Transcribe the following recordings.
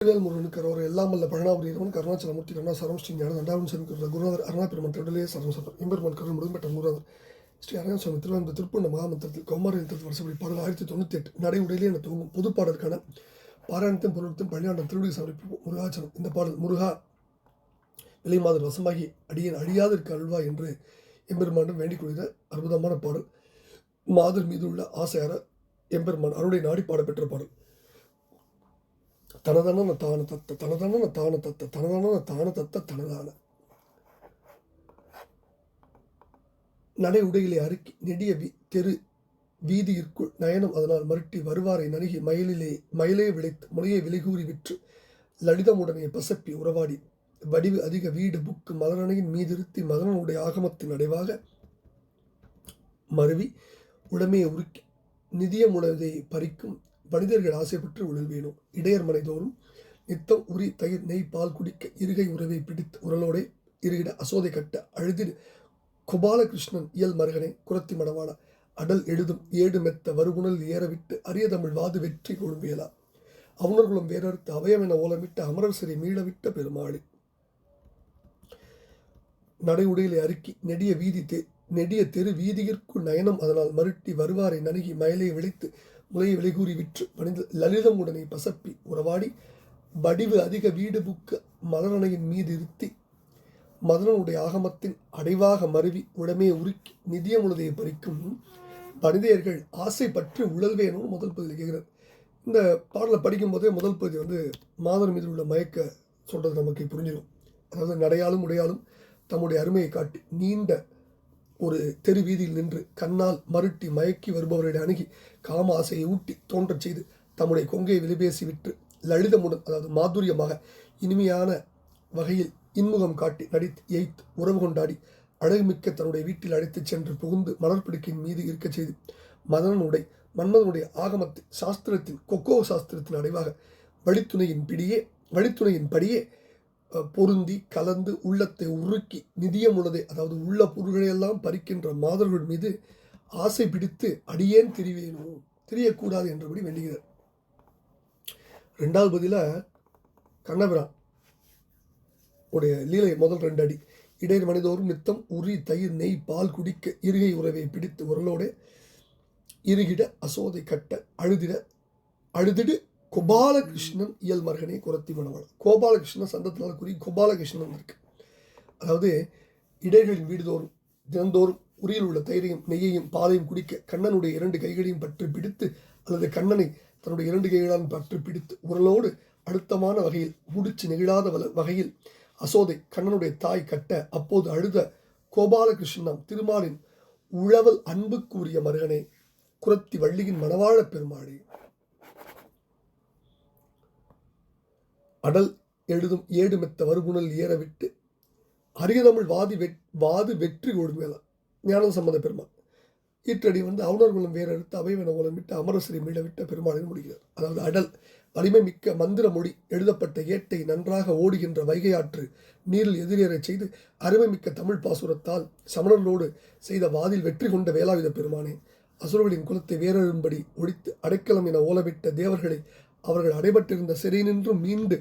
முருகனுக்கு அவர் எல்லாம் வல்ல பழனாபுரியவன் கருணாச்சலமூர்த்தி கருணாசாரம் ஸ்ரீ ஞான தண்டாவன் சாமி குருநாதர் அருணாபெருமன் திருடலே சரம் சபர் எம்பெருமன் கருண் முருகன்பெற்ற குருநாதர் ஸ்ரீ அரங்கன் சுவாமி திருவாரூர் திருப்பூர்ண மகாமந்திரத்தில் கௌமார எழுத்து வருஷப்படி பாடல் 1098 நடை உடையிலே என துவங்கும் பொது பாடலுக்கான பாராயணத்தையும் பொருளுக்கும் பள்ளியாண்டம் திருவிழி சமர்ப்பிப்போம் முருகாச்சலம். இந்த பாடல் முருகா விலை மாதர் வசமாகி அடியேன் அழியாதிருக்க அல்வா என்று எம்பெருமானிடம் வேண்டிக் கொள்கிற அற்புதமான பாடல். மாதர் மீது உள்ள ஆசையார எம்பெருமான் அருளை நாடி பாடப்பெற்ற பாடல். தனதான தான தத்த தனதான தான தத்த தனதான தான தத்த தனதான நடை உடையிலே அறுக்கி நெடிய தெரு வீதியிற்குள் நயனம் அதனால் மருட்டி வருவாரை நணுகி மயிலே விளைத்து முனையை விலைகூறி விற்று லலிதமுடனே பசப்பி உறவாடி வடிவு அதிக வீடு புக்கு மலரணையின் மீதிருத்தி மதனனுடைய ஆகமத்தின் அடைவாக மருவி உடமையை உருக்கி நிதியமுடதை பறிக்கும் மனிதர்கள் ஆசைப்பட்டு உழல்வேணும். இடையர் மனைதோறும் நித்தம் உரி தயிர் நெய் பால் குடிக்க இருகை உறவை பிடித்து உரலோடே இருகிட அசோதை கட்ட அழுதிடு கோபாலகிருஷ்ணன் இயல் மருகனை குரத்தி மடவான அடல் எழுதும் ஏடு மெத்த வருகுணல் ஏறவிட்டு அரிய தமிழ் வாது வெற்றி கொழும்பியலா அவுணர்களும் வேறறுத்து அவயமென ஓலமிட்டு அமரர் சிறை மீளவிட்ட பெருமாளி. நடை உடையிலே அறுக்கி நெடிய தெரு வீதியிற்குள் நயனம் அதனால் மருட்டி வருவாரை நணுகி மயிலை விளைத்து முலையை விலைகூறி விற்று பணிந்து லலிதம் உடனே பசப்பி உறவாடி வடிவு அதிக வீடு புக்கு மலரணையின் மீது இருத்தி மதனனுடைய ஆகமத்தின் அடைவாக மருவி உடமையை உருக்கி நிதியமுழுதையை பறிக்கும் மனிதர்கள் ஆசை பற்றி உழல்வேணும்னு முதல் பகுதியில் கேட்குறார். இந்த பாடலை படிக்கும்போதே முதல் பகுதி மாதர் மீது உள்ள மயக்க சொல்கிறது நமக்கு புரிஞ்சிடும். அதாவது நடையாலும் உடையாலும் தம்முடைய அருமையை காட்டி நீண்ட ஒரு தெரு வீதியில் நின்று கண்ணால் மருட்டி மயக்கி வருபவர்களை அணுகி காம ஆசையை ஊட்டி தோன்றச் செய்து தம்முடைய கொங்கையை விலைபேசி விற்று லலிதமுடன் அதாவது மாதுரியமாக இனிமையான வகையில் இன்முகம் காட்டி நடித்து எய்த்து உறவு கொண்டாடி அழகுமிக்க தன்னுடைய வீட்டில் அழைத்துச் சென்று புகுந்து மலர்பிடிக்கின் மீது இருக்கச் செய்து மன்மதனுடைய ஆகமத்தின் சாஸ்திரத்தின் கொக்கோ சாஸ்திரத்தின் அடைவாக வழித்துணையின் படியே பொருந்தி கலந்து உள்ளத்தை உருக்கி நிதியமுள்ளதை அதாவது உள்ள பொருள்களையெல்லாம் பறிக்கின்ற மாதர்கள் மீது ஆசை பிடித்து அடியேன் தெரியக்கூடாது என்றபடி வேண்டுகிறார். 2வது பதில கண்ணபிரான் உடைய லீலை முதல் 2 அடி. இடையர் மனிதோறும் நித்தம் உரி தயிர் நெய் பால் குடிக்க இருகை உறவை பிடித்து உரலோட இருகிட அசோதை கட்ட அழுதிடு கோபாலகிருஷ்ணன் இயல் மருகனை குரத்தி மணவாள். கோபாலகிருஷ்ணன் சந்தத்தினால் கூறி கோபாலகிருஷ்ணன் இருக்கு. அதாவது இடையர்களின் வீடுதோறும் தினந்தோறும் உரியில் உள்ள தயிரையும் நெய்யையும் பாலையும் குடிக்க கண்ணனுடைய 2 கைகளையும் பற்றி பிடித்து அல்லது கண்ணனை தன்னுடைய 2 கைகளால் பற்றி பிடித்து உரலோடு அழுத்தமான வகையில் முடிச்சு நெகிழாத வகையில் அசோதை கண்ணனுடைய தாய் கட்ட அப்போது அழுத கோபாலகிருஷ்ணன் திருமாலின் உழவல் அன்புக்குரிய மருகனை குரத்தி வள்ளியின் மணவாழ பெருமாளே. அடல் எழுதும் ஏடு மெத்த வருகுணல் ஏறவிட்டு அரியதமிழ் வாது வெற்றி கொடுமையில ஞான சம்பந்த பெருமாள் ஈற்றடி அவுணர்களும் வேறறுத்து அவைவென ஓலமிட்டு அமரசிறை மீளவிட்ட பெருமாளின் முடிகிறார். அதாவது அடல் வலிமை மிக்க மந்திர மொழி எழுதப்பட்ட ஏட்டை நன்றாக ஓடுகின்ற வைகை ஆற்று நீரில் எதிரேறச் செய்து அருமை மிக்க தமிழ் பாசுரத்தால் சமணர்களோடு செய்த வாதில் வெற்றி கொண்ட வேலாயுத பெருமானே, அசுரர்களின் குலத்தை வேறறும்படி ஒழித்து அடைக்கலம் என ஓலமிட்ட தேவர்களை அவர்கள் அடைபட்டிருந்த சிறை நின்றும் மீண்டு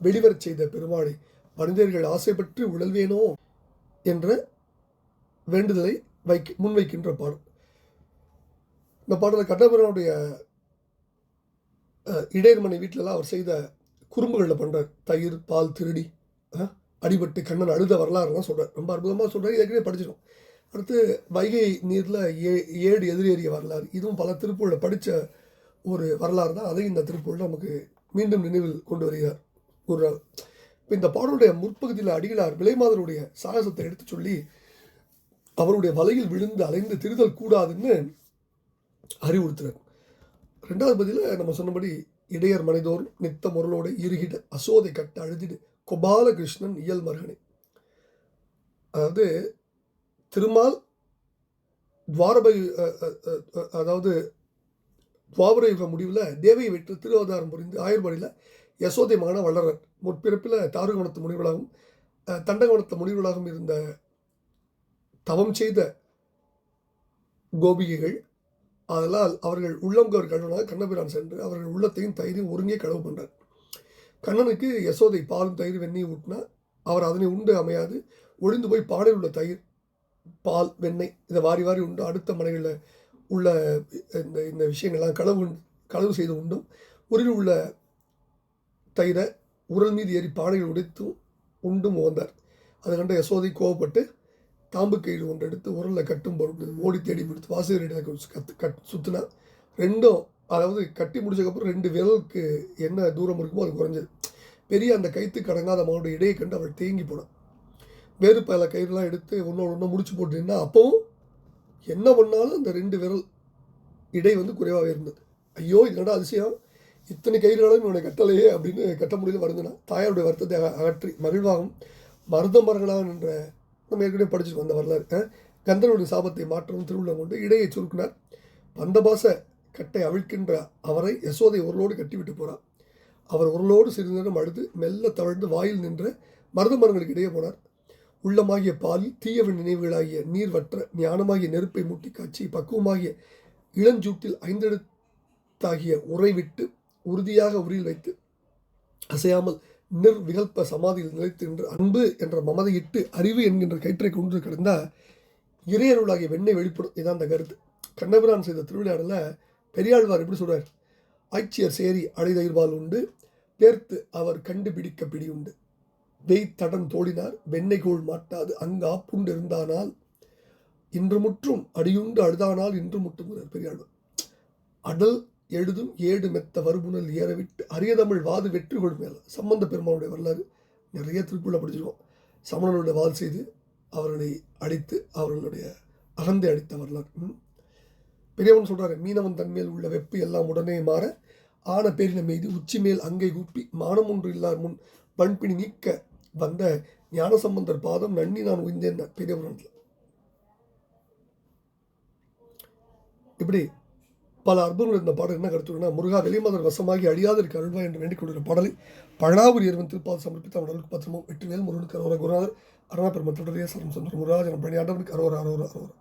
வெளிவரச் செய்த பெருமாளை மனிதர்கள் ஆசைப்பற்றி உழல்வேனோ என்ற வேண்டுதலை முன்வைக்கின்ற பாடல். இந்த பாடலை கண்ணபிரானுடைய இடையர்மனை வீட்டிலலாம் அவர் செய்த குறும்புகளில் பண்ணுறார். தயிர் பால் திருடி அடிபட்டு கண்ணன் அழுத வரலாறுலாம் சொல்கிறார். ரொம்ப அற்புதமாக சொல்கிறார். ஏற்கனவே படிச்சிடும். அடுத்து வைகை நீரில் ஏடு எதிரேறிய வரலாறு, இதுவும் பல திருப்பூரில் படித்த ஒரு வரலாறு தான். அதையும் இந்த திருப்பூரில் நமக்கு மீண்டும் நினைவில் கொண்டு வருகிறார் குருநாள். இப்போ இந்த பாடலுடைய முற்பகுதியில் அடிகளார் விலைமாதருடைய சாகசத்தை எடுத்து சொல்லி அவருடைய வலையில் விழுந்து அலைந்து திரிதல் கூடாதுன்னு அறிவுறுத்துறார். 2வது பதில நம்ம சொன்னபடி இடையர் மனைதோறும் நித்த முரலோட இருகிட அசோதை கட்ட அழுதிடு கோபாலகிருஷ்ணன் இயல் மருகனை. அதாவது திருமால் துவாபர யுக முடிவில் தேவையை விட்டு திருவதாரம் புரிந்து ஆயுர்பாடியில் யசோதை மகன வளரர் முற்பிறப்பில் தாருகவனத்து முனிவர்களாகவும் தண்டகவனத்து முனிவர்களாகவும் இருந்த தவம் செய்த கோபிகைகள் அதனால் அவர்கள் உள்ளம் கழுவினாக கண்ணபிரான் சென்று அவர்கள் உள்ளத்தையும் தயிரையும் ஒருங்கே களவு பண்ணுறார். கண்ணனுக்கு யசோதை பாலும் தயிர் வெண்ணெய் ஊட்டினா அவர் அதனை உண்டு அமையாது ஒழிந்து போய் பானையில் உள்ள தயிர் பால் வெண்ணெய் இதை வாரி வாரி உண்டு அடுத்த மனைகளில் உள்ள இந்த இந்த விஷயங்கள்லாம் களவு செய்து உண்டும் உரில் உள்ள தயிரை உரல் மீது ஏறி பானையில் உடைத்தும் உண்டும் உவந்தார். அதை கண்ட யசோதை கோவப்பட்டு தாம்பு கயிறு ஒன்று எடுத்து உரலில் கட்டும் பொருட்டு ஓடி தேடி பிடித்து வாசகரிடம் சுற்றினா ரெண்டும், அதாவது கட்டி முடிச்சதுக்கப்புறம் 2 விரலுக்கு என்ன தூரம் இருக்குமோ அது குறைஞ்சது. பெரிய அந்த கைத்துக்கு அடங்காத மகனுடைய இடையை கண்டு அவள் தேங்கி போனான். வேறு பல கயிறுலாம் எடுத்து ஒன்றோட முடிச்சு போட்டுன்னா அப்போவும் என்ன பண்ணாலும் அந்த 2 விரல் இடை குறைவாகவே இருந்தது. ஐயோ இதனோட அதிசயம், இத்தனை கயிறுகளும் இவனை கட்டலையே அப்படின்னு கட்ட முடியல வருதுன்னா தாயாருடைய வருத்தத்தை அகற்றி மகிழ்வாகும் மருதமர்களான் என்ற நம்ம ஏற்கனவே படிச்சுட்டு வந்த வரலாறு கந்தனுடைய சாபத்தை மாற்றவும் திருவிழா கொண்டு இடையை சுருக்கினார். பந்தபாச கட்டை அவிழ்க்கின்ற அவரை யசோதை உரலோடு கட்டிவிட்டு போனார். அவர் உரலோடு சிறிது நேரம் அழுது மெல்ல தவழ்ந்து வாயில் நின்ற மருத மரங்களுக்கு இடையே போனார். உள்ளமாகிய பாலில் தீயவன் நினைவுகளாகிய நீர் வற்ற ஞானமாகிய நெருப்பை மூட்டி காட்சி பக்குவமாகிய இளஞ்சூட்டில் 5 எழுத்தாகிய உரை விட்டு உறுதியாக உரியில் வைத்து அசையாமல் நிர்விகல்ப சமாதியில் நிலைத்து நின்று அன்பு என்ற மமதையிட்டு அறிவு என்கின்ற கயிற்றை கொண்டு கிடந்தால் இறையருளாகிய வெண்ணெய் வெளிப்படும். இதான் அந்த கருத்து. கண்ணபிரான் செய்த திருவிளையாடல பெரியாழ்வார் எப்படி சொல்றார்? ஆட்சியர் சேரி அழைதயிர்வால் உண்டு பேர்த்து அவர் கண்டுபிடிக்க பிடியுண்டு வெய்தடன் தோழினார் வெண்ணெய் கோள் மாட்டாது அங்கு ஆப்புண்டு இருந்தானால் இன்று முற்றும் அடியுண்டு அழுதானால் இன்று முட்டுங்கிறார் பெரியாழ்வார். அடல் எழுதும் ஏடு மெத்த வருபுணல் ஏறவிட்டு அரியதமிழ் வாது வெற்றி கொள் மேல சம்பந்த பெருமானுடைய வரலாறு நிறைய திருக்குள்ள படிச்சிருக்கோம். சமணனுடைய வால் செய்து அவர்களை அடித்து அவர்களுடைய அகந்தை அடித்த வரலாறு. பெரியவன் சொல்றாரு, மீனவன் தன்மேல் உள்ள வெப்பு எல்லாம் உடனே மாற ஆன பேரின மீது உச்சி மேல் அங்கை கூப்பி மானம் ஒன்று இல்லார் முன் பண்பினி நீக்க வந்த ஞானசம்பந்தர் பாதம் நன்னி நான் உய்ந்தேன் பெரியவர்கள். இப்படி பல அற்புதங்கள் இந்த பாடல் என்ன கருத்துனா, முருகா வெளிமதர் வசமாகி அழியாதற்கு அருள்வா என்று வேண்டிக் கொள்கிற பாடலை பழனாபுரி இறைவன் திருப்பால் சமர்ப்பித்த அவர்களுக்கு பத்திரமும் 8 வேல் முருகனுக்கு அரோர குருநாதர் அருணா பெருமன் தொடரிய சரம் சுந்தர முருகாஜன பணியாண்டவனுக்கு அரோர அரோர அரோர.